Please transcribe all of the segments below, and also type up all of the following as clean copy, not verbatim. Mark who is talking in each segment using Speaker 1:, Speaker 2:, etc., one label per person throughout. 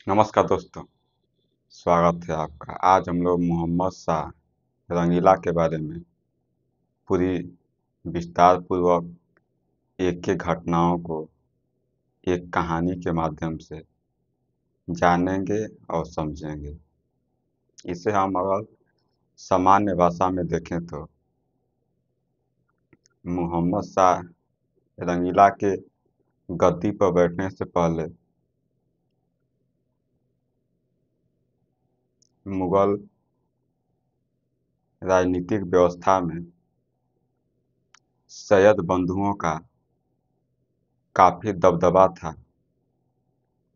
Speaker 1: नमस्कार दोस्तों। स्वागत है आपका। आज हम लोग मोहम्मद शाह रंगीला के बारे में पूरी विस्तार पूर्वक एक एक घटनाओं को एक कहानी के माध्यम से जानेंगे और समझेंगे। इसे हम अगर सामान्य भाषा में देखें तो मोहम्मद शाह रंगीला के गद्दी पर बैठने से पहले मुगल राजनीतिक व्यवस्था में सैयद बंधुओं का काफ़ी दबदबा था।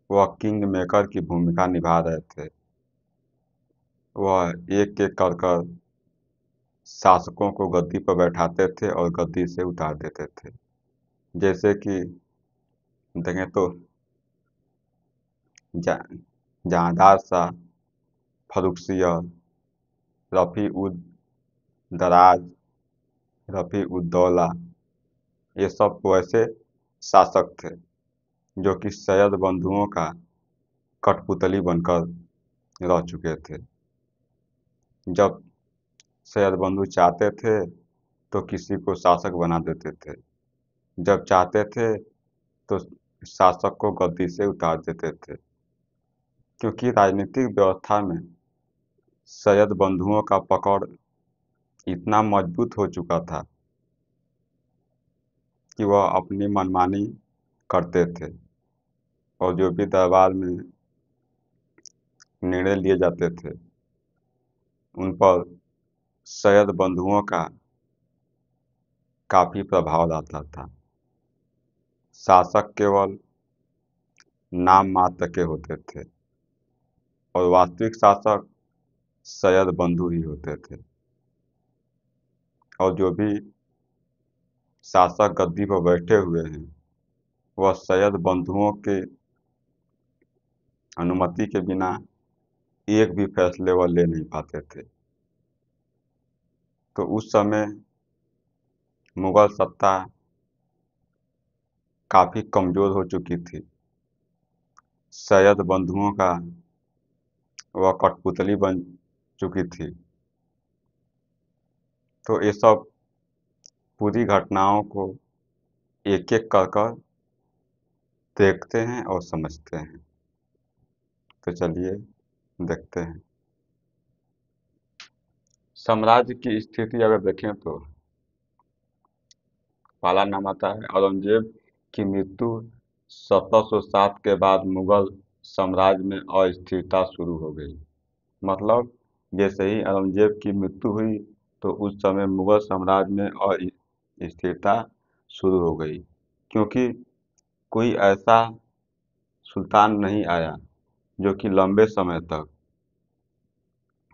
Speaker 1: वह किंग मेकर की भूमिका निभा रहे थे। वह एक एक कर कर शासकों को गद्दी पर बैठाते थे और गद्दी से उतार देते थे। जैसे कि देखें तो जा, जहांदार शाह, फर्रुखसियर, रफ़ी उद दराज, रफ़ी उद दौला, ये सब वैसे शासक थे जो कि सैयद बंधुओं का कठपुतली बनकर रह चुके थे। जब सैयद बंधु चाहते थे तो किसी को शासक बना देते थे, जब चाहते थे तो शासक को गद्दी से उतार देते थे। क्योंकि राजनीतिक व्यवस्था में सैयद बंधुओं का पकड़ इतना मजबूत हो चुका था कि वह अपनी मनमानी करते थे और जो भी दरबार में निर्णय लिए जाते थे उन पर सैयद बंधुओं का काफ़ी प्रभाव रहता था। शासक केवल नाम मात्र के होते थे और वास्तविक शासक सैयद बंधु ही होते थे। और जो भी शासक गद्दी पर बैठे हुए हैं वह सैयद बंधुओं के अनुमति के बिना एक भी फैसले वह ले नहीं पाते थे। तो उस समय मुगल सत्ता काफ़ी कमज़ोर हो चुकी थी। सैयद बंधुओं का वह कठपुतली बन चुकी थी। तो ये सब पूरी घटनाओं को एक एक कर कर देखते हैं और समझते हैं। तो चलिए देखते हैं। साम्राज्य की स्थिति अगर देखें तो पहला नाम आता है औरंगजेब की मृत्यु 1707 के बाद मुगल साम्राज्य में अस्थिरता शुरू हो गई। मतलब जैसे ही औरंगजेब की मृत्यु हुई तो उस समय मुगल साम्राज्य में अस्थिरता शुरू हो गई, क्योंकि कोई ऐसा सुल्तान नहीं आया जो कि लंबे समय तक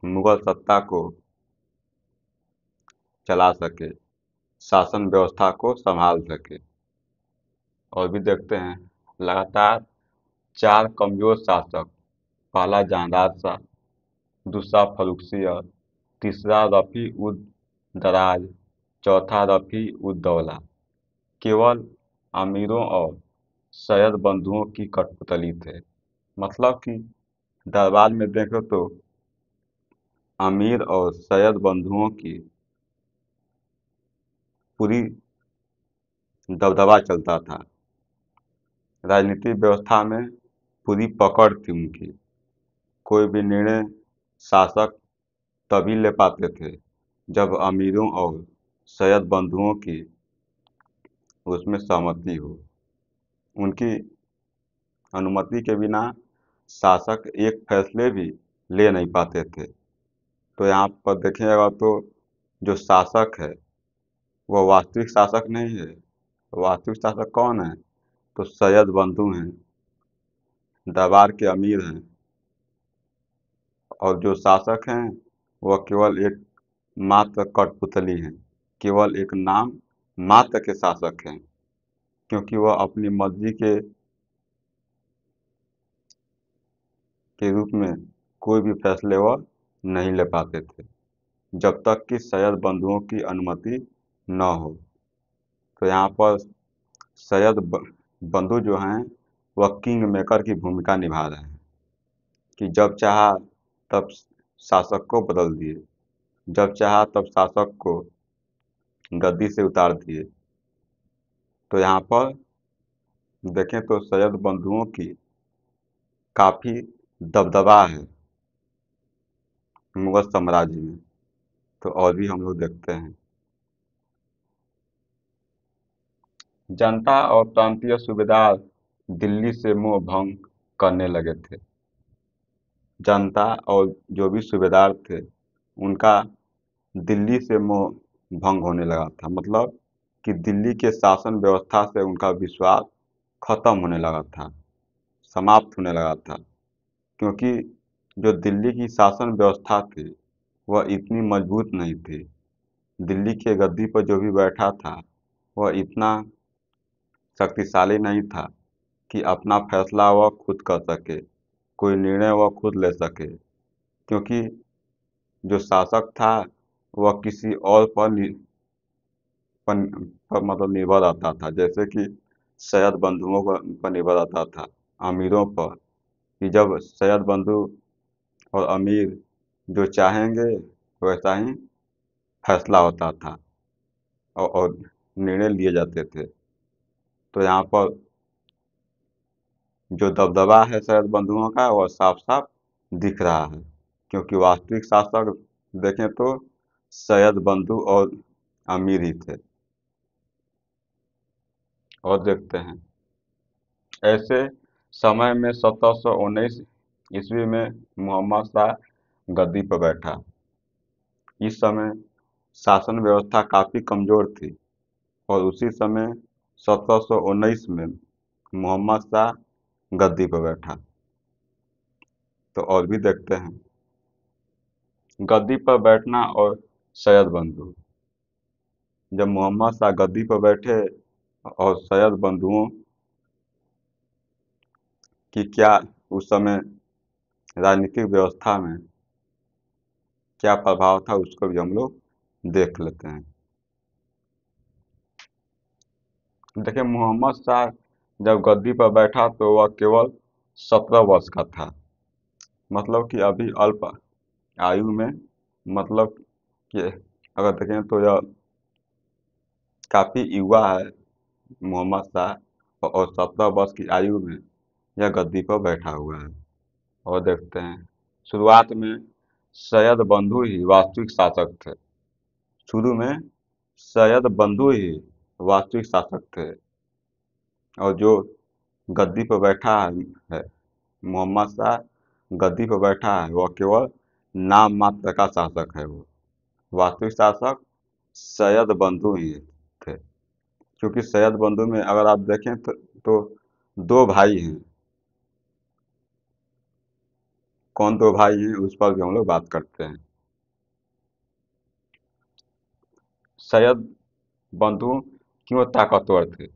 Speaker 1: मुगल सत्ता को चला सके, शासन व्यवस्था को संभाल सके। और भी देखते हैं, लगातार चार कमजोर शासक, पहला जहांदार शाह, दूसरा फर्रुखसियर, तीसरा रफ़ी उद दराज, चौथा रफ़ी उद दौला, केवल अमीरों और सैयद बंधुओं की कठपुतली थे। मतलब कि दरबार में देखो तो अमीर और सैयद बंधुओं की पूरी दबदबा चलता था। राजनीतिक व्यवस्था में पूरी पकड़ थी उनकी। कोई भी निर्णय शासक तभी ले पाते थे जब अमीरों और सैयद बंधुओं की उसमें सहमति हो। उनकी अनुमति के बिना शासक एक फैसले भी ले नहीं पाते थे। तो यहाँ पर देखिएगा तो जो शासक है वह वास्तविक शासक नहीं है। वास्तविक शासक कौन है? तो सैयद बंधु हैं, दरबार के अमीर हैं। और जो शासक हैं वह केवल एक मात्र कठपुतली हैं, केवल एक नाम मात्र के शासक हैं, क्योंकि वह अपनी मर्जी के रूप में कोई भी फैसले वह नहीं ले पाते थे जब तक कि सैयद बंधुओं की अनुमति न हो। तो यहाँ पर सैयद बंधु जो हैं वह किंग मेकर की भूमिका निभा रहे हैं। कि जब चाहा तब शासक को बदल दिए, जब चाहा तब शासक को गद्दी से उतार दिए। तो यहाँ पर देखें तो सैयद बंधुओं की काफ़ी दबदबा है मुगल साम्राज्य में। तो और भी हम लोग देखते हैं, जनता और प्रांतीय सूबेदार दिल्ली से मोह भंग करने लगे थे। जनता और जो भी सूबेदार थे उनका दिल्ली से मोह भंग होने लगा था, मतलब कि दिल्ली के शासन व्यवस्था से उनका विश्वास खत्म होने लगा था, समाप्त होने लगा था। क्योंकि जो दिल्ली की शासन व्यवस्था थी वह इतनी मजबूत नहीं थी। दिल्ली के गद्दी पर जो भी बैठा था वह इतना शक्तिशाली नहीं था कि अपना फैसला वह खुद कर सके, कोई निर्णय वह खुद ले सके। क्योंकि जो शासक था वह किसी और पर मतलब निर्भर रहता था, जैसे कि सैयद बंधुओं पर निर्भर रहता था, अमीरों पर, कि जब सैयद बंधु और अमीर जो चाहेंगे वैसा ही फैसला होता था और निर्णय लिए जाते थे। तो यहाँ पर जो दबदबा है सैयद बंधुओं का वह साफ साफ दिख रहा है, क्योंकि वास्तविक शासक देखें तो सैयद बंधु और अमीर ही थे। और देखते हैं, ऐसे समय में 1719 ईस्वी में मोहम्मद शाह गद्दी पर बैठा। इस समय शासन व्यवस्था काफ़ी कमज़ोर थी और उसी समय 1719 में मोहम्मद शाह गद्दी पर बैठा। तो और भी देखते हैं, गद्दी पर बैठना और सैयद बंधु। जब मोहम्मद शाह गद्दी पर बैठे और सैयद बंधुओं की क्या उस समय राजनीतिक व्यवस्था में क्या प्रभाव था उसको भी हम लोग देख लेते हैं। देखिए, मोहम्मद शाह जब गद्दी पर बैठा तो वह केवल 17 वर्ष का था, मतलब कि अभी अल्प आयु में, मतलब कि अगर देखें तो यह काफ़ी युवा है मोहम्मद शाह, और 17 वर्ष की आयु में यह गद्दी पर बैठा हुआ है। और देखते हैं, शुरुआत में सैयद बंधु ही वास्तविक शासक थे। शुरू में सैयद बंधु ही वास्तविक शासक थे, और जो गद्दी पर बैठा है मोहम्मद शाह, गद्दी पर बैठा है वह केवल नाम मात्र का शासक है। वो वास्तविक शासक सैयद बंधु ही थे। क्योंकि सैयद बंधु में अगर आप देखें तो दो भाई हैं। कौन दो भाई हैं उस पर भी हम लोग बात करते हैं। सैयद बंधु क्यों ताकतवर थे?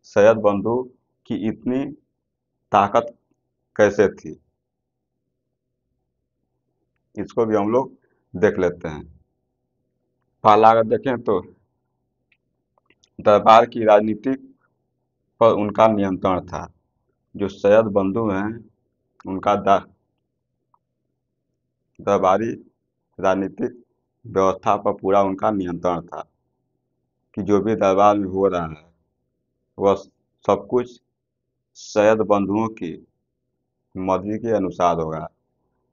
Speaker 1: सैयद बंधु की इतनी ताकत कैसे थी, इसको भी हम लोग देख लेते हैं। पहला अगर देखें तो दरबार की राजनीति पर उनका नियंत्रण था। जो सैयद बंधु हैं उनका दरबारी राजनीतिक व्यवस्था पर पूरा उनका नियंत्रण था, कि जो भी दरबार में हो रहा है वह सब कुछ सैयद बंधुओं की मर्जी के अनुसार होगा।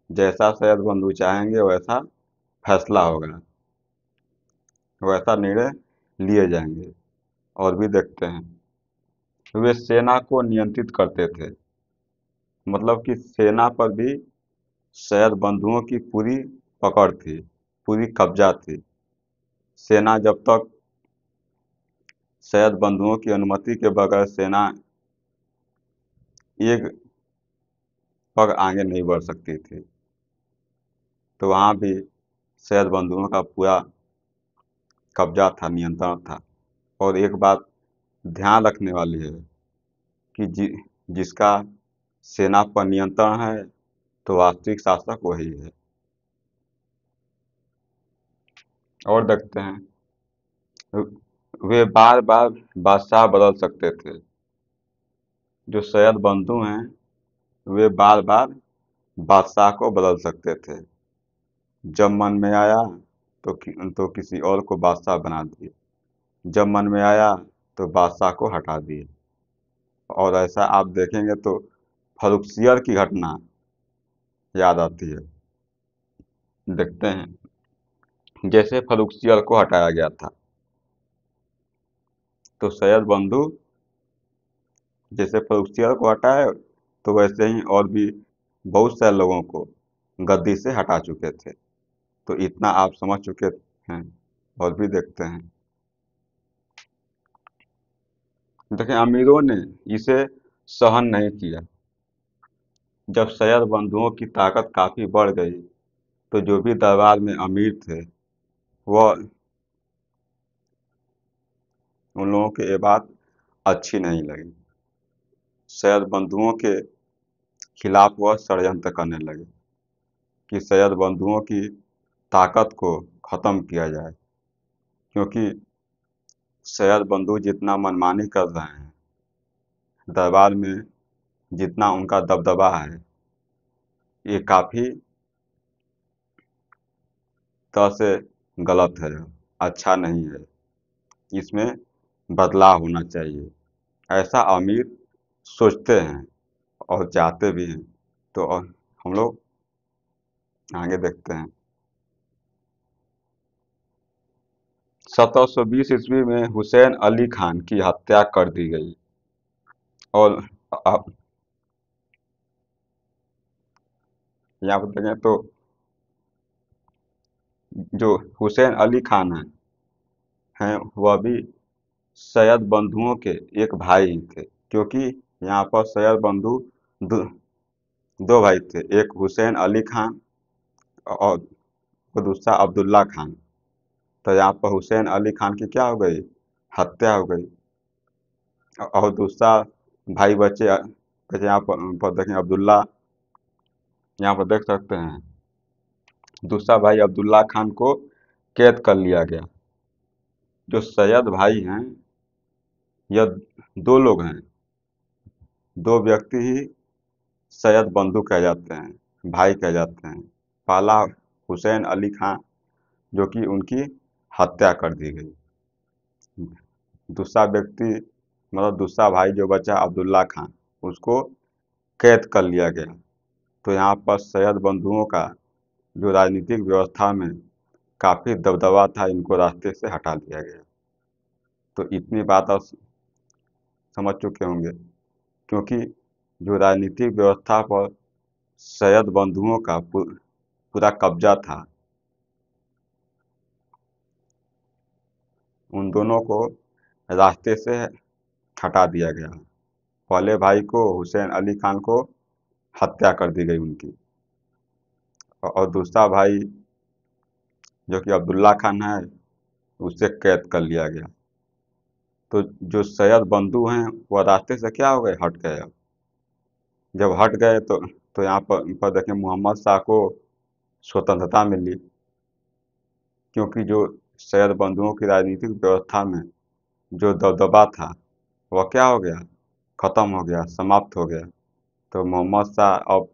Speaker 1: जैसा सैयद बंधु चाहेंगे वैसा फैसला होगा, वैसा निर्णय लिए जाएंगे। और भी देखते हैं, वे सेना को नियंत्रित करते थे, मतलब कि सेना पर भी सैयद बंधुओं की पूरी पकड़ थी, पूरी कब्जा थी। सेना जब तक सैयद बंधुओं की अनुमति के बगैर सेना एक पग आगे नहीं बढ़ सकती थी। तो वहाँ भी सैयद बंधुओं का पूरा कब्जा था, नियंत्रण था। और एक बात ध्यान रखने वाली है कि जिसका सेना पर नियंत्रण है तो वास्तविक शासक वही है। और देखते हैं, वे बार बार बादशाह बदल सकते थे। जो सैयद बंधु हैं वे बार बार बादशाह को बदल सकते थे। जब मन में आया तो किसी और को बादशाह बना दिए, जब मन में आया तो बादशाह को हटा दिए। और ऐसा आप देखेंगे तो फर्रुखसियर की घटना याद आती है। देखते हैं, जैसे फर्रुखसियर को हटाया गया था तो सैयद बंधु जैसे फर्रुखसियर को हटाए तो वैसे ही और भी बहुत सारे लोगों को गद्दी से हटा चुके थे। तो इतना आप समझ चुके हैं। और भी देखते हैं, देखें अमीरों ने इसे सहन नहीं किया। जब सैयद बंधुओं की ताकत काफी बढ़ गई तो जो भी दरबार में अमीर थे वह उन लोगों की ये बात अच्छी नहीं लगी। सैयद बंधुओं के खिलाफ वह षड्यंत्र करने लगे कि सैयद बंधुओं की ताकत को खत्म किया जाए, क्योंकि सैयद बंधु जितना मनमानी कर रहे हैं, दरबार में जितना उनका दबदबा है, ये काफी तरह से गलत है, अच्छा नहीं है। इसमें बदलाव होना चाहिए, ऐसा अमीर सोचते हैं और चाहते भी हैं। तो हम लोग आगे देखते हैं। 1720 ईस्वी में हुसैन अली खान की हत्या कर दी गई। और आप यहाँ पर देखें तो जो हुसैन अली खान हैं वह भी सैयद बंधुओं के एक भाई ही थे, क्योंकि यहाँ पर सैयद बंधु दो, दो भाई थे, एक हुसैन अली खान और दूसरा अब्दुल्ला खान। तो यहाँ पर हुसैन अली खान की क्या हो गई, हत्या हो गई। और दूसरा भाई बचे बचे यहाँ पर देखें अब्दुल्ला, यहाँ पर देख सकते हैं दूसरा भाई अब्दुल्ला खान को कैद कर लिया गया। जो सैयद भाई हैं यह दो लोग हैं, दो व्यक्ति ही सैयद बंधु कह जाते हैं, भाई कह जाते हैं। पहला हुसैन अली खान जो कि उनकी हत्या कर दी गई, दूसरा व्यक्ति मतलब दूसरा भाई जो बचा अब्दुल्ला खान, उसको कैद कर लिया गया। तो यहाँ पर सैयद बंधुओं का जो राजनीतिक व्यवस्था में काफी दबदबा था, इनको रास्ते से हटा दिया गया। तो इतनी बात आप समझ चुके होंगे, क्योंकि जो राजनीतिक व्यवस्था पर सैयद बंधुओं का पूरा कब्जा था, उन दोनों को रास्ते से हटा दिया गया। पहले भाई को हुसैन अली खान को हत्या कर दी गई उनकी, और दूसरा भाई जो कि अब्दुल्ला खान है उसे कैद कर लिया गया। तो जो सैयद बंधु हैं वह रास्ते से क्या हो गए, हट गए। अब जब हट गए तो यहाँ पर देखें मोहम्मद शाह को स्वतंत्रता मिली, क्योंकि जो सैयद बंधुओं की राजनीतिक व्यवस्था में जो दबदबा था वह क्या हो गया, खत्म हो गया, समाप्त हो गया। तो मोहम्मद शाह अब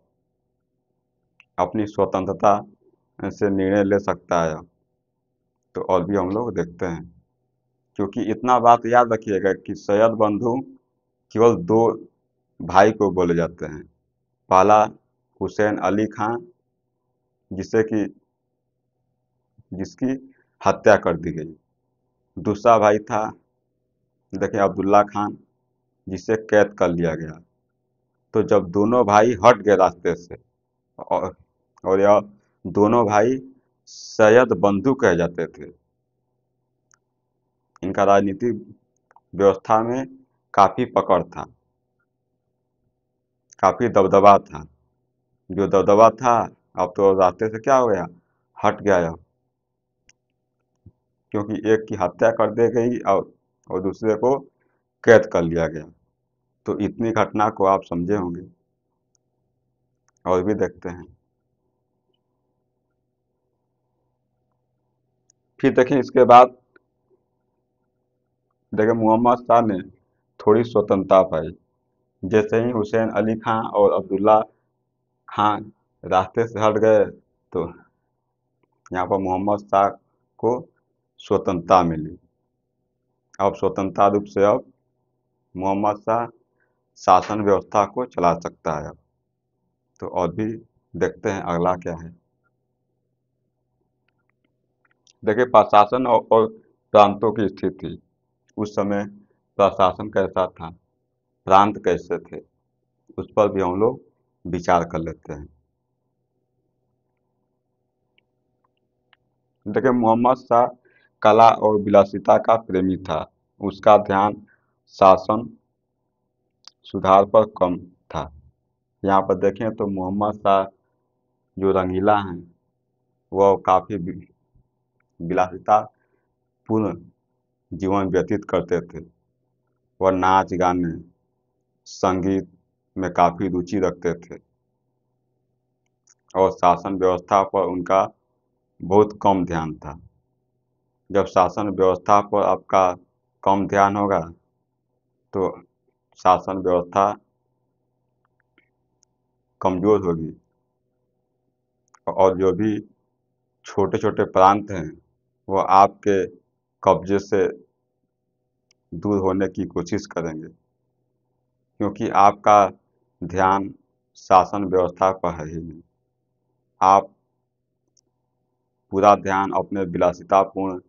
Speaker 1: अपनी स्वतंत्रता से निर्णय ले सकता है। तो और भी हम लोग देखते हैं, क्योंकि इतना बात याद रखिएगा कि सैयद बंधु केवल दो भाई को बोले जाते हैं। पहला हुसैन अली खान जिसे कि जिसकी हत्या कर दी गई, दूसरा भाई था देखिए अब्दुल्ला खान जिसे कैद कर लिया गया। तो जब दोनों भाई हट गए रास्ते से, और, और यह दोनों भाई सैयद बंधु कहे जाते थे, इनका राजनीतिक व्यवस्था में काफी पकड़ था, काफी दबदबा था। जो दबदबा था अब तो रास्ते से क्या हो गया, हट गया। क्योंकि एक की हत्या कर दी गई और दूसरे को कैद कर लिया गया। तो इतनी घटना को आप समझे होंगे। और भी देखते हैं, फिर देखें इसके बाद देखें मोहम्मद शाह ने थोड़ी स्वतंत्रता पाई। जैसे ही हुसैन अली खां और अब्दुल्ला खां रास्ते से हट गए तो यहाँ पर मोहम्मद शाह को स्वतंत्रता मिली। अब स्वतंत्रता रूप से अब मोहम्मद शाह शासन व्यवस्था को चला सकता है अब। तो और भी देखते हैं अगला क्या है। देखिए प्रशासन और प्रांतों की स्थिति, उस समय प्रशासन कैसा था, प्रांत कैसे थे, उस पर भी हम लोग विचार कर लेते हैं। देखिए मोहम्मद शाह कला और विलासिता का प्रेमी था। उसका ध्यान शासन सुधार पर कम था। यहाँ पर देखें तो मोहम्मद शाह जो रंगीला हैं वह काफ़ी विलासिता पूर्ण जीवन व्यतीत करते थे। वह नाच गाने संगीत में काफ़ी रुचि रखते थे और शासन व्यवस्था पर उनका बहुत कम ध्यान था। जब शासन व्यवस्था पर आपका कम ध्यान होगा तो शासन व्यवस्था कमज़ोर होगी और जो भी छोटे छोटे प्रांत हैं वह आपके कब्जे से दूर होने की कोशिश करेंगे, क्योंकि आपका ध्यान शासन व्यवस्था पर है ही नहीं। आप पूरा ध्यान अपने विलासितापूर्ण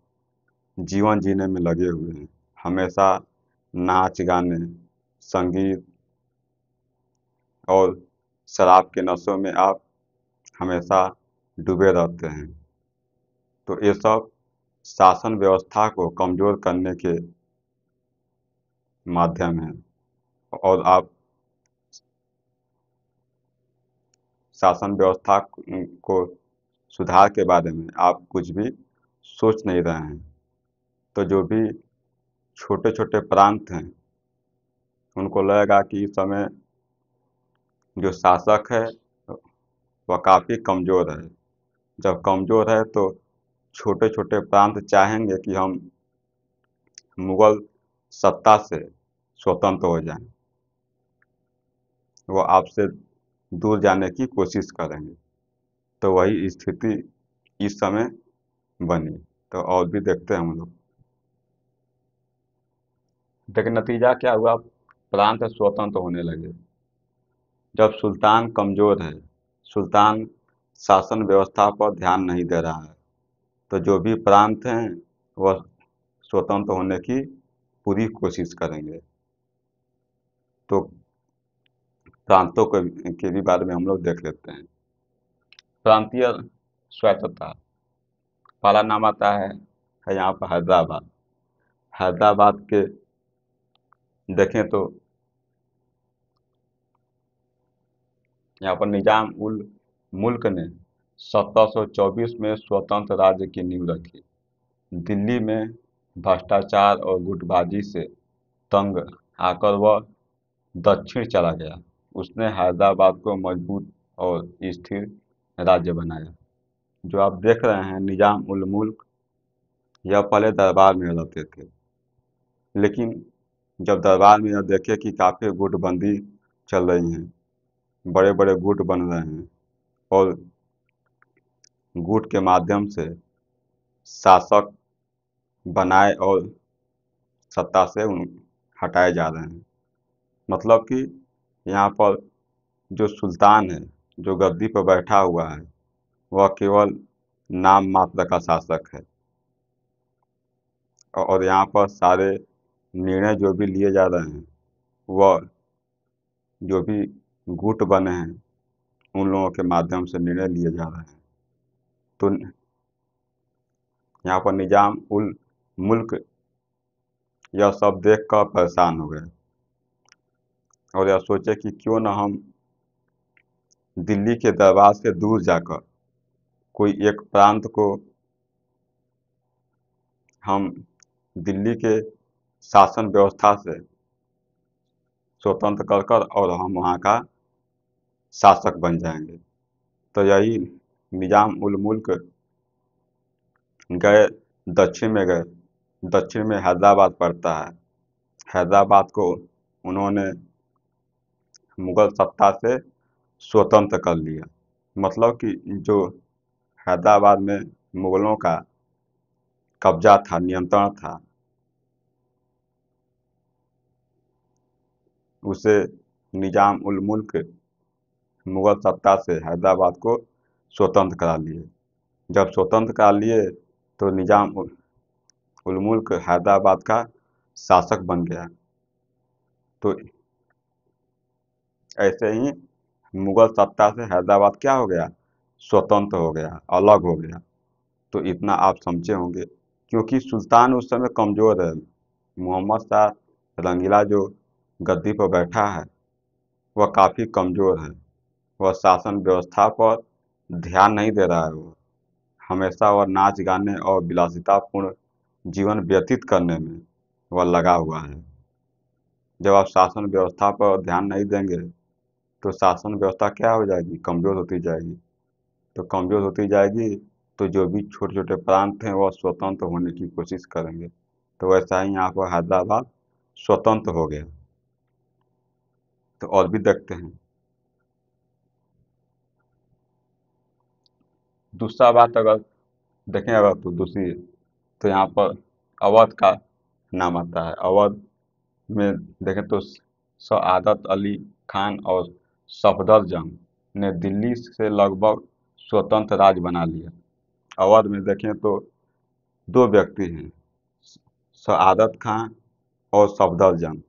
Speaker 1: जीवन जीने में लगे हुए हैं। हमेशा नाच गाने संगीत और शराब के नशों में आप हमेशा डूबे रहते हैं। तो ये सब शासन व्यवस्था को कमज़ोर करने के माध्यम हैं और आप शासन व्यवस्था को सुधार के बारे में आप कुछ भी सोच नहीं रहे हैं। तो जो भी छोटे छोटे प्रांत हैं उनको लगेगा कि इस समय जो शासक है वह काफ़ी कमज़ोर है। जब कमज़ोर है तो छोटे छोटे प्रांत चाहेंगे कि हम मुग़ल सत्ता से स्वतंत्र हो जाएं, वो आपसे दूर जाने की कोशिश करेंगे। तो वही स्थिति इस समय बनी। तो और भी देखते हैं हम लोग। लेकिन नतीजा क्या हुआ, प्रांत स्वतंत्र होने लगे। जब सुल्तान कमज़ोर है, सुल्तान शासन व्यवस्था पर ध्यान नहीं दे रहा है, तो जो भी प्रांत हैं वह स्वतंत्र होने की पूरी कोशिश करेंगे। तो प्रांतों के भी बारे में हम लोग देख लेते हैं। प्रांतीय स्वायत्तता, पहला नाम आता है यहाँ पर हैदराबाद। हैदराबाद के देखें तो यहाँ पर निजाम उल मुल्क ने 1724 में स्वतंत्र राज्य की नींव रखी। दिल्ली में भ्रष्टाचार और गुटबाजी से तंग आकर वह दक्षिण चला गया। उसने हैदराबाद को मजबूत और स्थिर राज्य बनाया। जो आप देख रहे हैं निजाम उल मुल्क, यह पहले दरबार में रहते थे, लेकिन जब दरबार में यह देखे कि काफ़ी गुटबंदी चल रही हैं, बड़े बड़े गुट बन रहे हैं और गुट के माध्यम से शासक बनाए और सत्ता से हटाए जा रहे हैं। मतलब कि यहाँ पर जो सुल्तान है, जो गद्दी पर बैठा हुआ है, वह केवल नाम मात्र का शासक है और यहाँ पर सारे निर्णय जो भी लिए जा रहे हैं वह जो भी गुट बने हैं उन लोगों के माध्यम से निर्णय लिए जा रहे हैं। तो यहाँ पर निजाम उल मुल्क यह सब देख कर परेशान हो गए और यह सोचे कि क्यों न हम दिल्ली के दरबार से दूर जाकर कोई एक प्रांत को हम दिल्ली के शासन व्यवस्था से स्वतंत्र कर कर और हम वहाँ का शासक बन जाएंगे। तो यही निजाम उल मुल्क गए, दक्षिण में गए। दक्षिण में हैदराबाद पड़ता है। हैदराबाद को उन्होंने मुगल सत्ता से स्वतंत्र कर लिया। मतलब कि जो हैदराबाद में मुगलों का कब्जा था, नियंत्रण था, उसे निजाम उल मुल्क मुगल सत्ता से हैदराबाद को स्वतंत्र करा लिए। जब स्वतंत्र करा लिए तो निजाम उल मुल्क हैदराबाद का शासक बन गया। तो ऐसे ही मुगल सत्ता से हैदराबाद क्या हो गया, स्वतंत्र हो गया, अलग हो गया। तो इतना आप समझे होंगे, क्योंकि सुल्तान उस समय कमज़ोर है। मोहम्मद शाह रंगीला जो गद्दी पर बैठा है वह काफ़ी कमज़ोर है। वह शासन व्यवस्था पर ध्यान नहीं दे रहा है। वो हमेशा वह नाच गाने और विलासितापूर्ण जीवन व्यतीत करने में वह लगा हुआ है। जब आप शासन व्यवस्था पर ध्यान नहीं देंगे तो शासन व्यवस्था क्या हो जाएगी, कमज़ोर होती जाएगी। तो कमज़ोर होती जाएगी तो जो भी छोटे छोटे प्रांत हैं वह स्वतंत्र होने की कोशिश करेंगे। तो वैसा ही यहाँ पर हैदराबाद स्वतंत्र हो गया। तो और भी देखते हैं। दूसरा बात अगर देखें, अगर तो दूसरी, तो यहाँ पर अवध का नाम आता है। अवध में देखें तो सआदत अली खान और सफदरजंग ने दिल्ली से लगभग स्वतंत्र राज्य बना लिया। अवध में देखें तो दो व्यक्ति हैं, सआदत खान और सफदरजंग।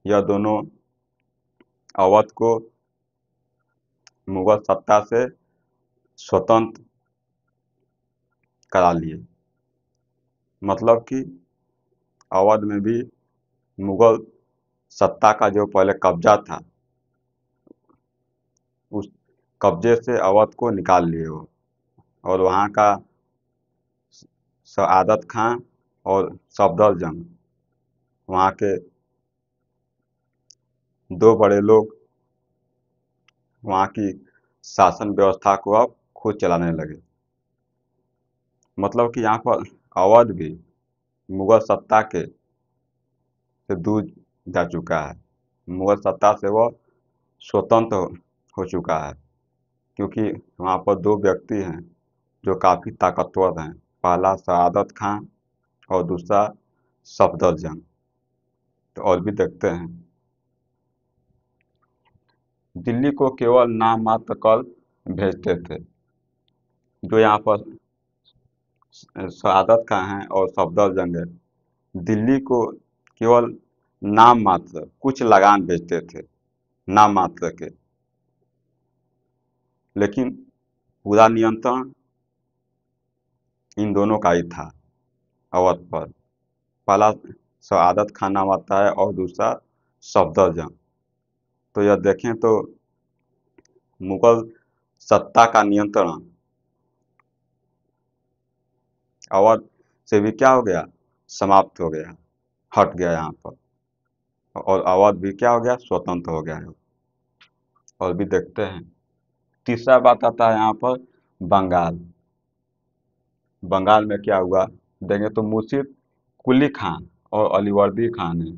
Speaker 1: यह दोनों अवध को मुगल सत्ता से स्वतंत्र करा लिए। मतलब कि अवध में भी मुगल सत्ता का जो पहले कब्जा था, उस कब्जे से अवध को निकाल लिए वो। और वहाँ का सआदत खान और सफदरजंग, वहाँ के दो बड़े लोग वहाँ की शासन व्यवस्था को अब खुद चलाने लगे। मतलब कि यहाँ पर अवध भी मुगल सत्ता के से दूर जा चुका है। मुगल सत्ता से वह स्वतंत्र हो चुका है, क्योंकि वहाँ पर दो व्यक्ति हैं जो काफ़ी ताकतवर हैं। पहला सआदत खान और दूसरा सफदरजंग। तो और भी देखते हैं। दिल्ली को केवल नाम मात्र कर भेजते थे। जो यहाँ पर सआदत खान हैं और सफदरजंग है, दिल्ली को केवल नाम मात्र कुछ लगान भेजते थे, नाम मात्र के, लेकिन पूरा नियंत्रण इन दोनों का ही था अवध पर। पहला सआदत खान नाम आता है और दूसरा सफदरजंग। तो यह देखें तो मुगल सत्ता का नियंत्रण अवध से भी क्या हो गया, समाप्त हो गया, हट गया यहाँ पर। और अवध भी क्या हो गया, स्वतंत्र हो गया है। और भी देखते हैं। तीसरा बात आता है यहाँ पर बंगाल। बंगाल में क्या हुआ देखें तो मुर्शिद कुली खान और अलीवर्दी खान ने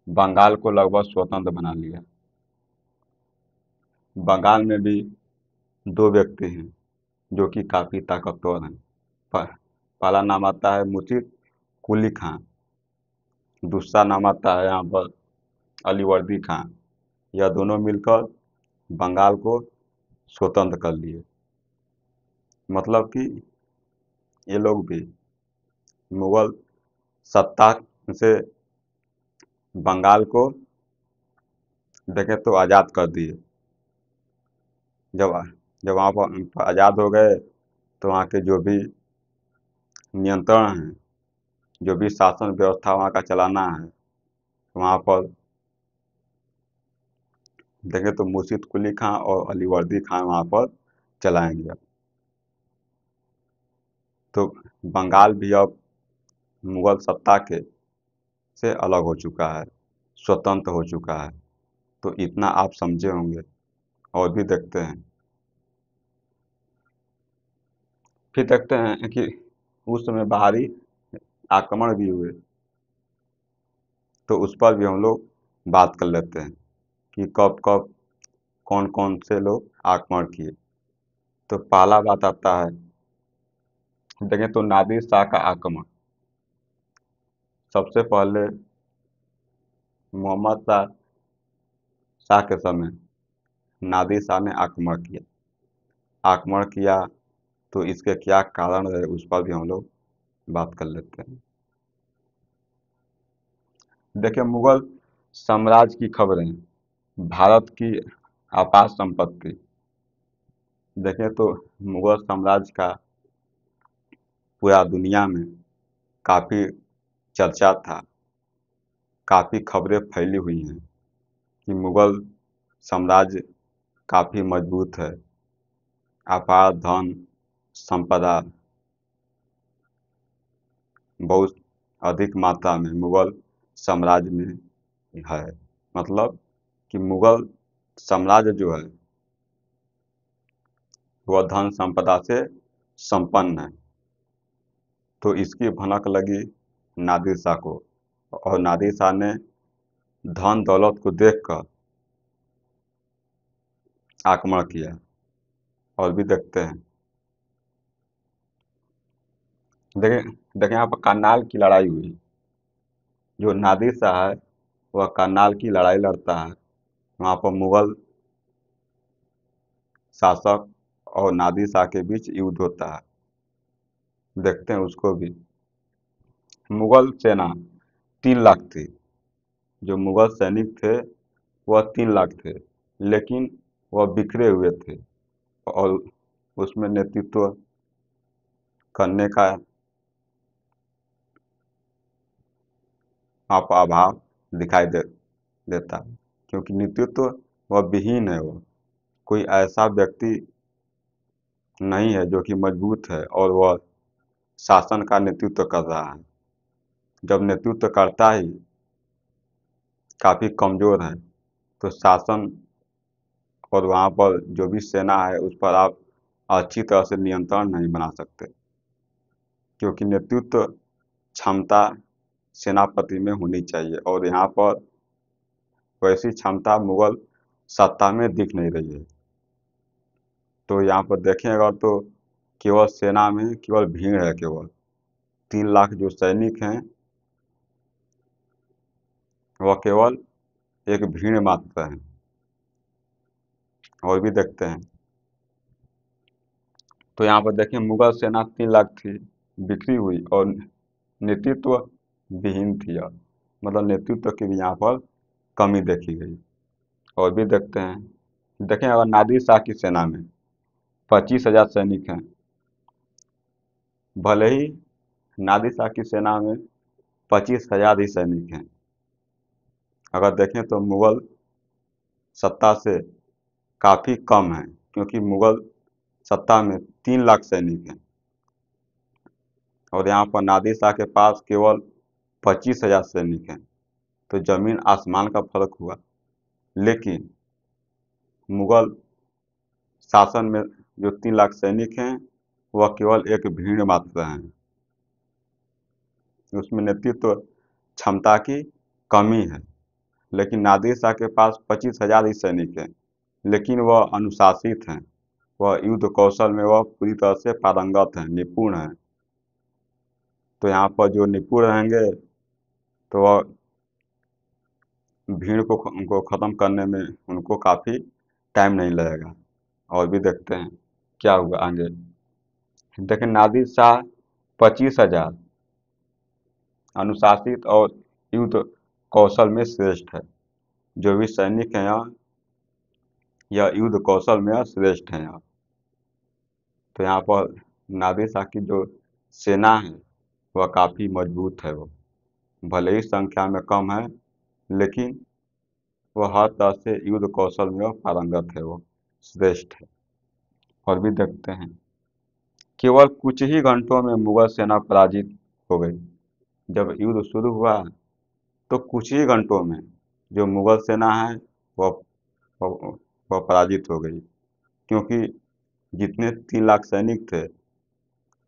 Speaker 1: बंगाल को लगभग स्वतंत्र बना लिया। बंगाल में भी दो व्यक्ति हैं जो कि काफ़ी ताकतवर हैं। पहला नाम आता है मुर्शिद कुली खान, दूसरा नाम आता है यहाँ पर अलीवर्दी खान। यह दोनों मिलकर बंगाल को स्वतंत्र कर लिए। मतलब कि ये लोग भी मुगल सत्ता से बंगाल को देखें तो आज़ाद कर दिए। जब जब वहाँ पर आज़ाद हो गए तो वहाँ के जो भी नियंत्रण हैं, जो भी शासन व्यवस्था वहाँ का चलाना है, वहाँ पर देखें तो मुर्शिद कुली खान और अलीवर्दी खान वहाँ पर चलाएंगे। तो बंगाल भी अब मुगल सत्ता के से अलग हो चुका है, स्वतंत्र हो चुका है। तो इतना आप समझे होंगे। और भी देखते हैं। फिर देखते हैं कि उस समय बाहरी आक्रमण भी हुए, तो उस पर भी हम लोग बात कर लेते हैं। कि कब कब कौन कौन से लोग आक्रमण किए। तो पहला बात आता है, देखें तो नादिर शाह का आक्रमण। सबसे पहले मोहम्मद शाह के समय नादिर शाह ने आक्रमण किया। तो इसके क्या कारण है उस पर भी हम लोग बात कर लेते हैं। देखिए, मुगल साम्राज्य की खबरें, भारत की अपार संपत्ति। देखें तो मुगल साम्राज्य का पूरा दुनिया में काफ़ी चर्चा था, काफ़ी खबरें फैली हुई हैं कि मुगल साम्राज्य काफ़ी मजबूत है, अपार धन संपदा बहुत अधिक मात्रा में मुगल साम्राज्य में है। मतलब कि मुगल साम्राज्य जो है वह धन संपदा से संपन्न है। तो इसकी भनक लगी नादिर शाह को, और नादिर शाह ने धन दौलत को देखकर आक्रमण किया। और भी देखते हैं, देखें देखें यहाँ पर करनाल की लड़ाई हुई। जो नादिर शाह है वह करनाल की लड़ाई लड़ता है। वहाँ पर मुगल शासक और नादिर शाह के बीच युद्ध होता है, देखते हैं उसको भी। मुगल सेना 3 लाख थी। जो मुगल सैनिक थे वह 3 लाख थे, लेकिन वह बिखरे हुए थे और उसमें नेतृत्व करने का अभाव दिखाई देता है, क्योंकि नेतृत्व वह विहीन है। वह कोई ऐसा व्यक्ति नहीं है जो कि मजबूत है और वह शासन का नेतृत्व कर रहा है। जब नेतृत्व करता ही काफ़ी कमज़ोर है तो शासन और वहाँ पर जो भी सेना है उस पर आप अच्छी तरह से नियंत्रण नहीं बना सकते, क्योंकि नेतृत्व क्षमता सेनापति में होनी चाहिए। और यहाँ पर वैसी क्षमता मुगल सत्ता में दिख नहीं रही है। तो यहाँ पर देखें अगर तो केवल सेना में केवल भीड़ है, केवल 3 लाख जो सैनिक हैं वह केवल एक भीड़ मात्र है। और भी देखते हैं, तो यहाँ पर देखिए मुगल सेना 3 लाख थी, बिखरी हुई और नेतृत्व विहीन थी। मतलब नेतृत्व की भी यहाँ पर कमी देखी गई। और भी देखते हैं, देखें अगर नादिर शाह की सेना में 25,000 सैनिक हैं, भले ही नादिर शाह की सेना में 25,000 ही सैनिक हैं, अगर देखें तो मुगल सत्ता से काफ़ी कम है, क्योंकि मुगल सत्ता में 3 लाख सैनिक हैं और यहाँ पर नादिर शाह के पास केवल 25,000 सैनिक हैं। तो जमीन आसमान का फर्क हुआ। लेकिन मुगल शासन में जो 3 लाख सैनिक हैं वह केवल एक भीड़ मात्र हैं। उसमें नेतृत्व क्षमता की कमी है। लेकिन नादिर शाह के पास 25,000 ही सैनिक हैं, लेकिन वह अनुशासित हैं। वह युद्ध कौशल में वह पूरी तरह से पारंगत हैं, निपुण हैं। तो यहाँ पर जो निपुण रहेंगे तो वह भीड़ को ख़त्म करने में उनको काफ़ी टाइम नहीं लगेगा। और भी देखते हैं क्या हुआ आगे। देखें नादिर शाह 25,000 अनुशासित और युद्ध कौशल में श्रेष्ठ है। जो भी सैनिक हैं यहाँ यह युद्ध कौशल में श्रेष्ठ हैं यहाँ। तो यहाँ पर नादिर शाह की जो सेना है वह काफ़ी मजबूत है। वो भले ही संख्या में कम है, लेकिन वह हर तरह से युद्ध कौशल में पारंगत है, वो श्रेष्ठ है। और भी देखते हैं, केवल कुछ ही घंटों में मुगल सेना पराजित हो गई। जब युद्ध शुरू हुआ तो कुछ ही घंटों में जो मुगल सेना है वह वह वह पराजित हो गई, क्योंकि जितने 3 लाख सैनिक थे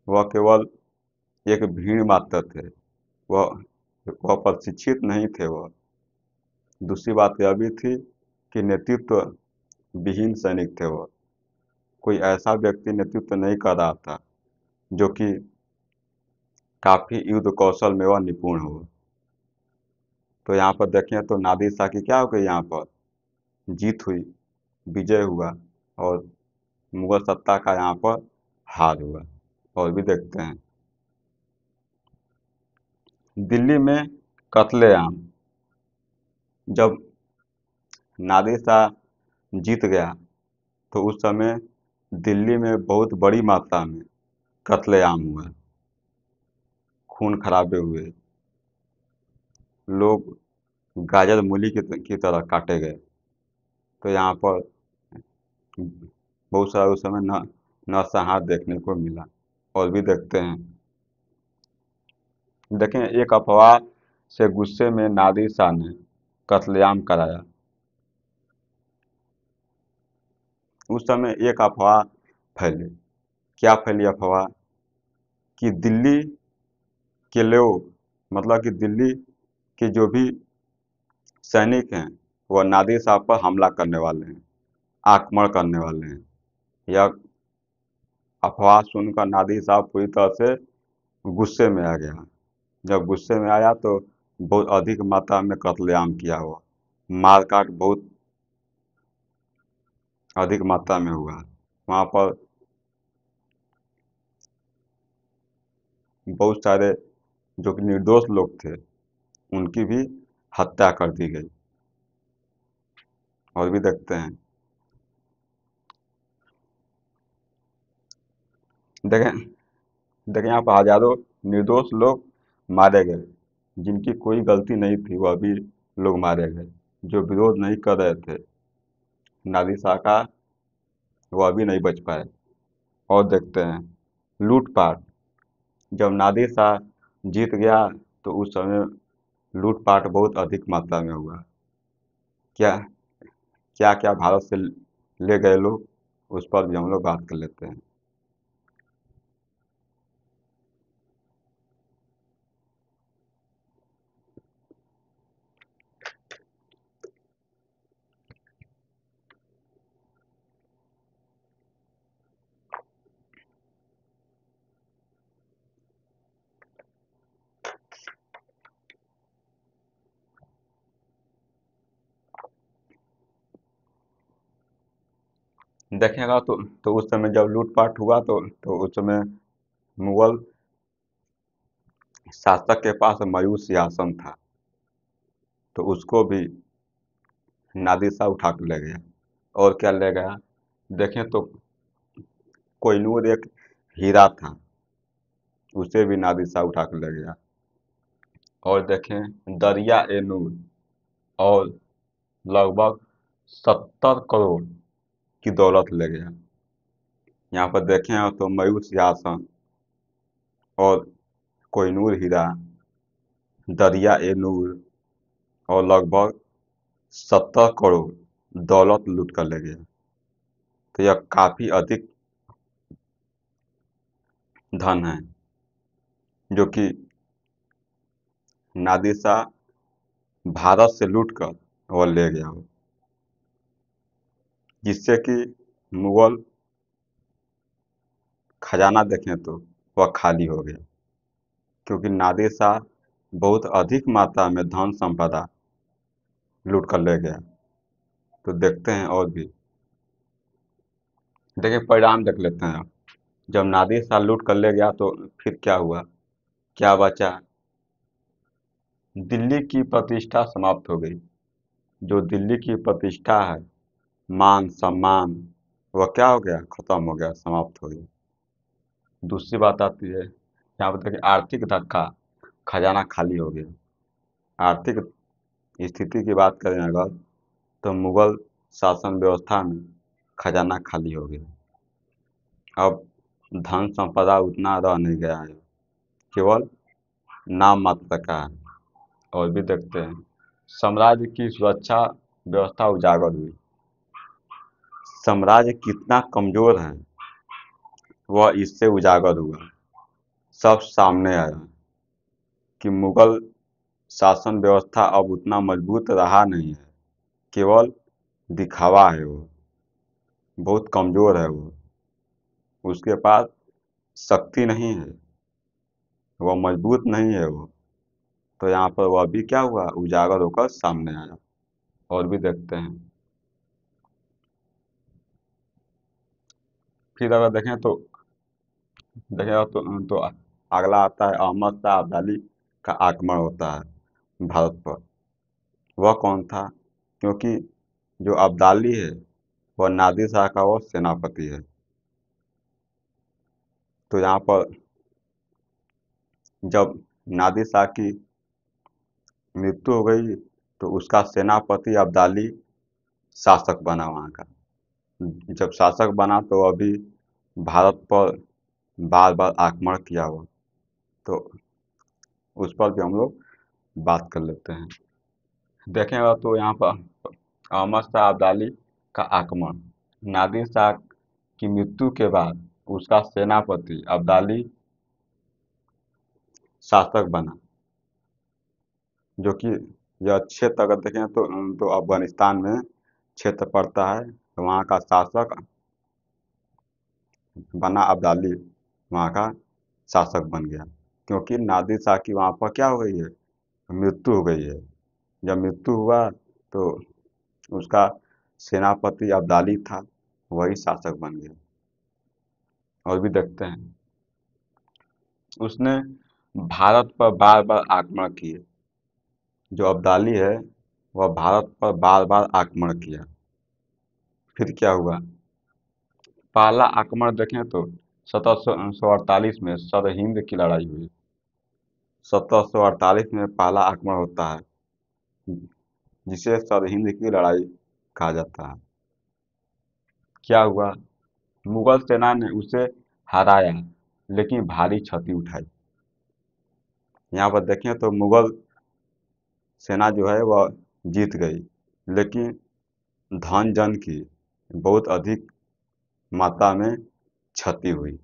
Speaker 1: वह केवल एक भीड़ मात्र थे। वह प्रशिक्षित नहीं थे। वह दूसरी बात यह भी थी कि नेतृत्व विहीन सैनिक थे। वो कोई ऐसा व्यक्ति नेतृत्व नहीं कर रहा था जो कि काफी युद्ध कौशल में वह निपुण हो। तो यहाँ पर देखें तो नादिर शाह की क्या हो गई, यहाँ पर जीत हुई, विजय हुआ और मुगल सत्ता का यहाँ पर हार हुआ। और भी देखते हैं दिल्ली में कत्लेआम। जब नादिर शाह जीत गया तो उस समय दिल्ली में बहुत बड़ी मात्रा में कत्लेआम हुआ, खून खराबे हुए, लोग गाजर मूली की तरह काटे गए। तो यहाँ पर बहुत सारा उस समय नरसंहार देखने को मिला। और भी देखते हैं, देखें एक अफवाह से गुस्से में नादिर शाह ने कत्लेआम कराया। उस समय एक अफवाह फैली, क्या फैली अफवाह कि दिल्ली के लोग, मतलब कि दिल्ली के जो भी सैनिक हैं वह नादिर शाह पर हमला करने वाले हैं, आक्रमण करने वाले हैं। यह अफवाह सुनकर नादिर शाह पूरी तरह से गुस्से में आ गया। जब गुस्से में आया तो बहुत अधिक मात्रा में कत्लेआम किया हुआ, मारकाट बहुत अधिक मात्रा में हुआ। वहाँ पर बहुत सारे जो कि निर्दोष लोग थे उनकी भी हत्या कर दी गई। और भी देखते हैं, देखें देखें यहाँ पर हजारों निर्दोष लोग मारे गए, जिनकी कोई गलती नहीं थी वह भी लोग मारे गए। जो विरोध नहीं कर रहे थे नादिर शाह का वह भी नहीं बच पाए। और देखते हैं लूटपाट। जब नादिर शाह जीत गया तो उस समय लूटपाट बहुत अधिक मात्रा में हुआ। क्या क्या क्या भारत से ले गए लोग, उस पर भी हम लोग बात कर लेते हैं। देखेगा तो उस समय जब लूटपाट हुआ तो उस समय मुगल शासक के पास मयूर सिंहासन था, तो उसको भी नादिर शाह उठा कर ले गया। और क्या ले गया, देखें तो कोहिनूर एक हीरा था, उसे भी नादिर शाह उठा कर ले गया। और देखें दरिया ए नूर और लगभग 70 करोड़ की दौलत ले गया। यहाँ पर देखें तो मयूर सिंहासन और कोहिनूर हीरा, दरिया ए नूर और लगभग 70 करोड़ दौलत लूट कर ले गया। तो यह काफी अधिक धन है जो कि नादिर शाह भारत से लूट कर वह ले गया हो, जिससे कि मुगल खजाना देखें तो वह खाली हो गया, क्योंकि नादिर शाह बहुत अधिक मात्रा में धन संपदा लूट कर ले गया। तो देखते हैं और भी, देखिए परिणाम देख लेते हैं आप। जब नादिर शाह लूट कर ले गया तो फिर क्या हुआ, क्या बचा, दिल्ली की प्रतिष्ठा समाप्त हो गई। जो दिल्ली की प्रतिष्ठा है, मान सम्मान, वह क्या हो गया, खत्म हो गया, समाप्त हो गया। दूसरी बात आती है यहाँ पर, देखिए आर्थिक धक्का, खजाना खाली हो गया। आर्थिक स्थिति की बात करें अगर तो मुगल शासन व्यवस्था में खजाना खाली हो गया। अब धन संपदा उतना रह नहीं गया है, केवल नाम मात्र का है। और भी देखते हैं साम्राज्य की सुरक्षा व्यवस्था उजागर हुई। साम्राज्य कितना कमजोर है वह इससे उजागर हुआ, सब सामने आया कि मुगल शासन व्यवस्था अब उतना मजबूत रहा नहीं है। केवल दिखावा है, वो बहुत कमजोर है, वो उसके पास शक्ति नहीं है, वह मजबूत नहीं है वो। तो यहाँ पर वह भी क्या हुआ, उजागर होकर सामने आया। और भी देखते हैं। फिर अगर देखें तो अगला आता है अहमद शाह अब्दाली का आक्रमण होता है भारत पर। वह कौन था? क्योंकि जो अब्दाली है वह नादिर शाह का वो सेनापति है। तो यहाँ पर जब नादिर शाह की मृत्यु हो गई तो उसका सेनापति अब्दाली शासक बना वहाँ का। जब शासक बना तो अभी भारत पर बार बार आक्रमण किया हुआ, तो उस पर भी हम लोग बात कर लेते हैं। देखेंगे तो यहाँ पर अहमद शाह अब्दाली का आक्रमण, नादिर शाह की मृत्यु के बाद उसका सेनापति अब्दाली शासक बना, जो कि यह क्षेत्र अगर देखें तो अफगानिस्तान में क्षेत्र पड़ता है। तो वहाँ का शासक बना अब्दाली, वहाँ का शासक बन गया, क्योंकि नादिर शाह की वहाँ पर क्या हो गई है, मृत्यु हो गई है। जब मृत्यु हुआ तो उसका सेनापति अब्दाली था, वही शासक बन गया। और भी देखते हैं, उसने भारत पर बार बार आक्रमण किए। जो अब्दाली है वह भारत पर बार बार आक्रमण किया। फिर क्या हुआ, पहला आक्रमण देखें तो 1748 में सरहिंद की लड़ाई हुई। 1748 में पहला आक्रमण होता है, जिसे सरहिंद की लड़ाई कहा जाता है। क्या हुआ, मुगल सेना ने उसे हराया, लेकिन भारी क्षति उठाई। यहाँ पर देखें तो मुगल सेना जो है वह जीत गई, लेकिन धन जन की बहुत अधिक मात्रा में क्षति हुई।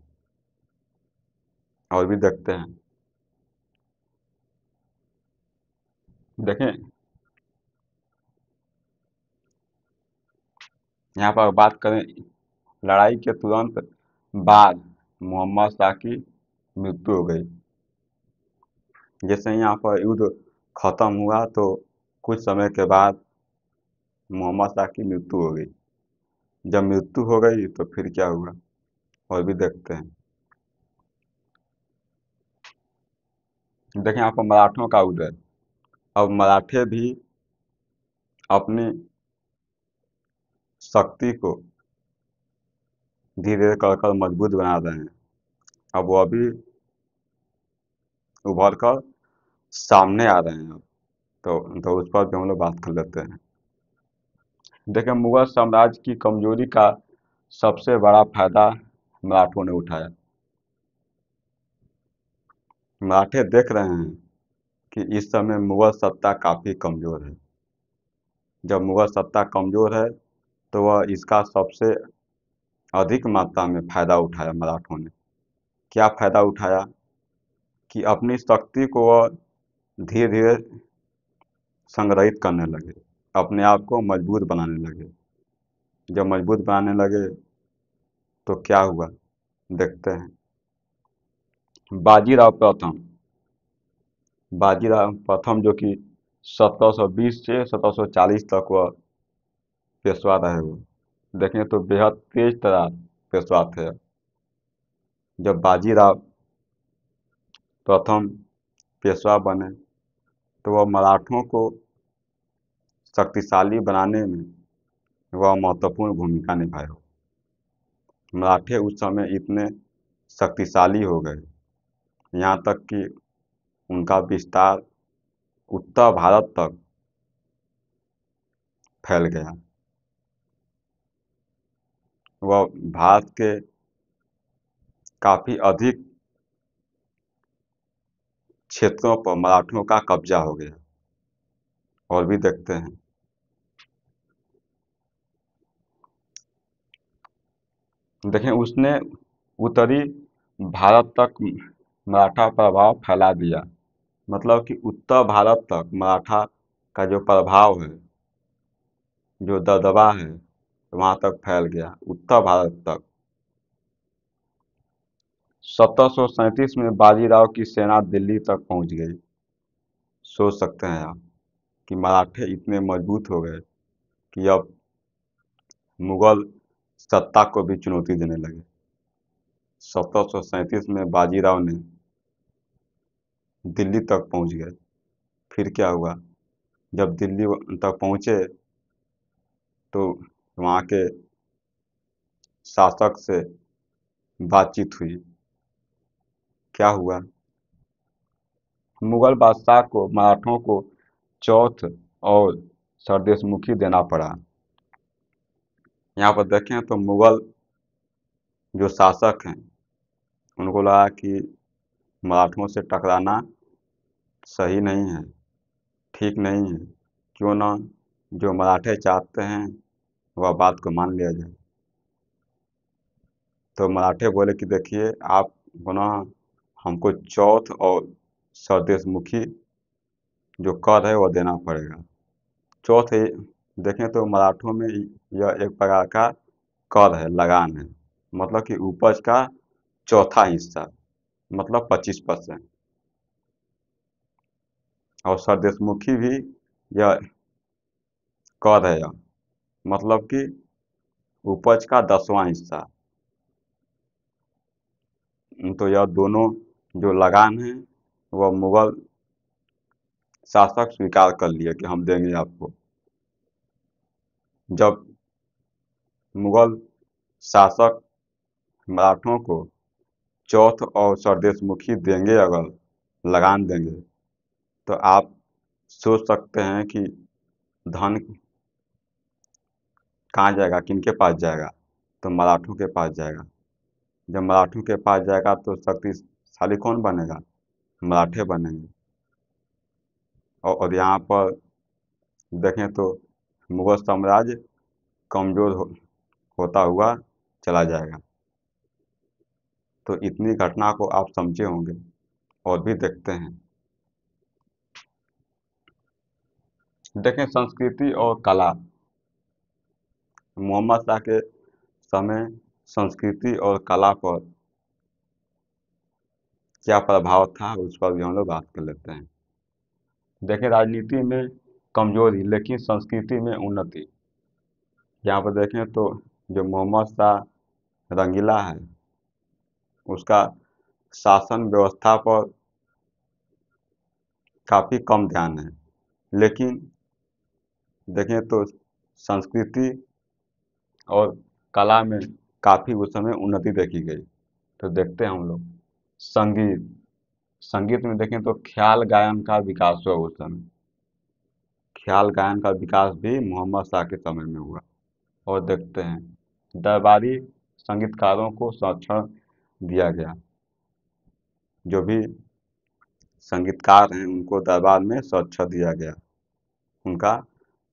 Speaker 1: और भी देखते हैं, देखें यहाँ पर बात करें, लड़ाई के तुरंत बाद मोहम्मद शाह की मृत्यु हो गई। जैसे ही यहाँ पर युद्ध खत्म हुआ तो कुछ समय के बाद मोहम्मद शाह की मृत्यु हो गई। जब मृत्यु हो गई तो फिर क्या हुआ, और भी देखते हैं। देखें यहाँ पर मराठों का उदय। अब मराठे भी अपनी शक्ति को धीरे धीरे कर कर मजबूत बना रहे हैं। अब वो अभी उभर कर सामने आ रहे हैं। अब तो उस पर भी हम लोग बात कर लेते हैं। देखिए, मुगल साम्राज्य की कमजोरी का सबसे बड़ा फायदा मराठों ने उठाया। मराठे देख रहे हैं कि इस समय मुगल सत्ता काफी कमजोर है। जब मुगल सत्ता कमजोर है तो वह इसका सबसे अधिक मात्रा में फायदा उठाया मराठों ने। क्या फायदा उठाया कि अपनी शक्ति को वह धीरे धीरे संग्रहित करने लगे, अपने आप को मजबूत बनाने लगे। जब मजबूत बनाने लगे तो क्या हुआ, देखते हैं। बाजीराव प्रथम, बाजीराव प्रथम जो कि 1720 से 1740 तक वह पेशवा रहे। वो देखें तो बेहद तेज तर्रार पेशवा थे। जब बाजीराव प्रथम पेशवा बने तो वह मराठों को शक्तिशाली बनाने में वह महत्वपूर्ण भूमिका निभाए। मराठे उस समय इतने शक्तिशाली हो गए, यहाँ तक कि उनका विस्तार उत्तर भारत तक फैल गया। वह भारत के काफी अधिक क्षेत्रों पर मराठों का कब्जा हो गया। और भी देखते हैं, देखें उसने उत्तरी भारत तक मराठा प्रभाव फैला दिया। मतलब कि उत्तर भारत तक मराठा का जो प्रभाव है जो दबदबा है वहाँ तक फैल गया, उत्तर भारत तक। 1737 में बाजीराव की सेना दिल्ली तक पहुंच गई। सोच सकते हैं आप कि मराठे इतने मजबूत हो गए कि अब मुगल सत्ता को भी चुनौती देने लगे। 1737 में बाजीराव ने दिल्ली तक पहुंच गए। फिर क्या हुआ, जब दिल्ली तक पहुंचे तो वहाँ के शासक से बातचीत हुई। क्या हुआ, मुगल बादशाह को मराठों को चौथ और सरदेशमुखी देना पड़ा। यहाँ पर देखें तो मुगल जो शासक हैं उनको लगा कि मराठों से टकराना सही नहीं है, ठीक नहीं है, क्यों ना जो मराठे चाहते हैं वह बात को मान लिया जाए। तो मराठे बोले कि देखिए आप ना हमको चौथ और सरदेशमुखी जो कर है वह देना पड़ेगा। चौथ देखें तो मराठों में यह एक प्रकार का कर है, लगान है, मतलब कि उपज का चौथा हिस्सा, मतलब 25%। और सरदेशमुखी भी यह कर है, यह मतलब कि उपज का 10वां हिस्सा। तो यह दोनों जो लगान है वह मुगल शासक स्वीकार कर लिए कि हम देंगे आपको। जब मुगल शासक मराठों को चौथ और सरदेशमुखी देंगे, अगर लगान देंगे, तो आप सोच सकते हैं कि धन कहाँ जाएगा, किनके पास जाएगा, तो मराठों के पास जाएगा। जब मराठों के पास जाएगा तो शक्तिशाली कौन बनेगा, मराठे बनेंगे। और यहाँ पर देखें तो मुगल साम्राज्य कमजोर होता हुआ चला जाएगा। तो इतनी घटना को आप समझे होंगे। और भी देखते हैं, देखें संस्कृति और कला। मोहम्मद शाह के समय संस्कृति और कला पर क्या प्रभाव था उस पर भी हम लोग बात कर लेते हैं। देखें राजनीति में कमजोरी लेकिन संस्कृति में उन्नति। यहाँ पर देखें तो जो मोहम्मद शाह रंगीला है उसका शासन व्यवस्था पर काफ़ी कम ध्यान है, लेकिन देखें तो संस्कृति और कला में काफ़ी उस समय उन्नति देखी गई। तो देखते हैं हम लोग संगीत। संगीत में देखें तो ख्याल गायन का विकास हुआ उस समय। ख्याल गायन का विकास भी मोहम्मद शाह के समय में हुआ। और देखते हैं दरबारी संगीतकारों को संरक्षण दिया गया। जो भी संगीतकार हैं उनको दरबार में संरक्षण दिया गया, उनका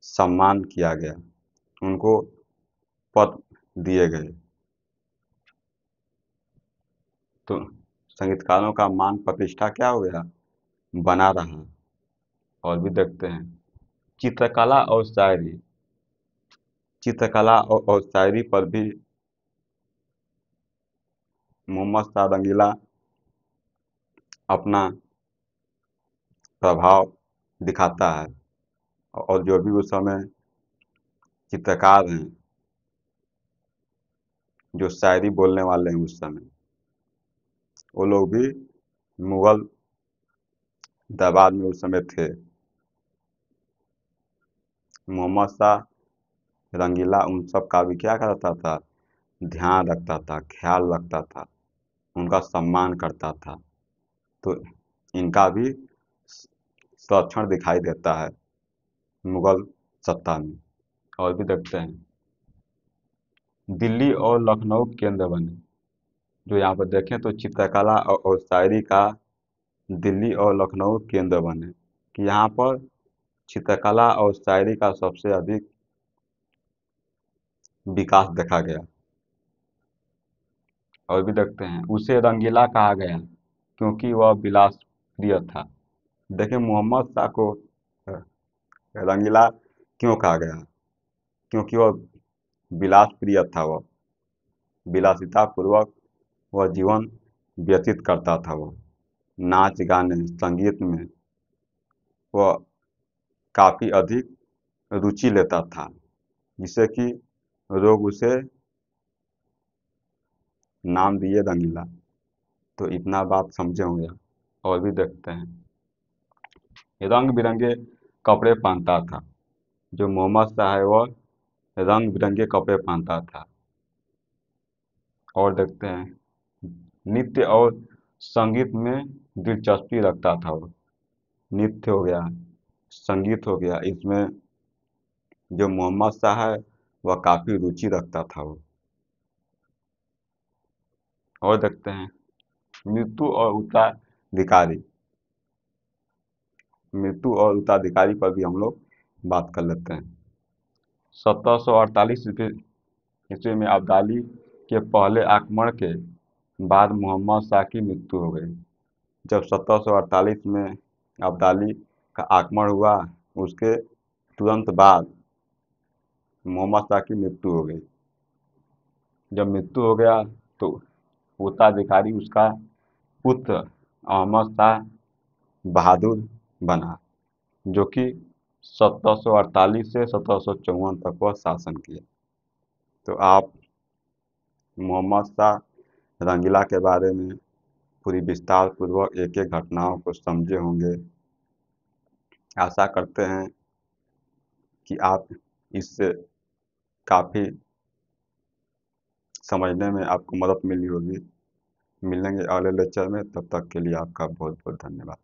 Speaker 1: सम्मान किया गया, उनको पद दिए गए। तो संगीतकारों का मान प्रतिष्ठा क्या हो गया, बना रहा। और भी देखते हैं चित्रकला और शायरी। चित्रकला और शायरी पर भी मोहम्मद शाह रंगीला अपना प्रभाव दिखाता है। और जो भी उस समय चित्रकार हैं, जो शायरी बोलने वाले हैं उस समय, वो लोग भी मुगल दरबार में उस समय थे। मोहम्मद शाह रंगीला उन सब का भी क्या करता था, ध्यान रखता था, ख्याल रखता था, उनका सम्मान करता था। तो इनका भी संरक्षण दिखाई देता है मुगल सत्ता में। और भी देखते हैं दिल्ली और लखनऊ केंद्र बने। जो यहाँ पर देखें तो चित्रकला और शायरी का दिल्ली और लखनऊ केंद्र बने, कि यहाँ पर चित्रकला और शायरी का सबसे अधिक विकास देखा गया। और भी देखते हैं उसे रंगीला कहा गया क्योंकि वह विलास प्रिय था। देखिए मोहम्मद शाह को रंगीला क्यों कहा गया, क्योंकि वह विलास प्रिय था। वह विलासिता पूर्वक वह जीवन व्यतीत करता था। वह नाच गाने संगीत में वह काफ़ी अधिक रुचि लेता था, जिससे कि लोग उसे नाम दिए रंगीला। तो इतना बात समझे होंगे आप। और भी देखते हैं। रंग बिरंगे कपड़े पहनता था। जो मोहम्मद शाह है वह रंग बिरंगे कपड़े पहनता था। और देखते हैं, नृत्य और संगीत में दिलचस्पी रखता था वो। नृत्य हो गया, संगीत हो गया, इसमें जो मोहम्मद शाह है वह काफ़ी रुचि रखता था वो। और देखते हैं, मृत्यु और उत्तराधिकारी। मृत्यु और उत्तराधिकारी पर भी हम लोग बात कर लेते हैं। 1748 ईस्वी में अब्दाली के पहले आक्रमण के बाद मोहम्मद शाह की मृत्यु हो गई। जब 1748 में अब्दाली का आक्रमण हुआ, उसके तुरंत बाद मोहम्मद शाह की मृत्यु हो गई। जब मृत्यु हो गया तो उत्तराधिकारी उसका पुत्र अहमद शाह बहादुर बना, जो कि 1748 से 1754 तक वह शासन किया। तो आप मोहम्मद शाह रंगीला के बारे में पूरी विस्तार पूर्वक एक एक घटनाओं को समझे होंगे। आशा करते हैं कि आप इससे काफ़ी समझने में आपको मदद मिली होगी। मिलेंगे अगले लेक्चर में, तब तक के लिए आपका बहुत बहुत धन्यवाद।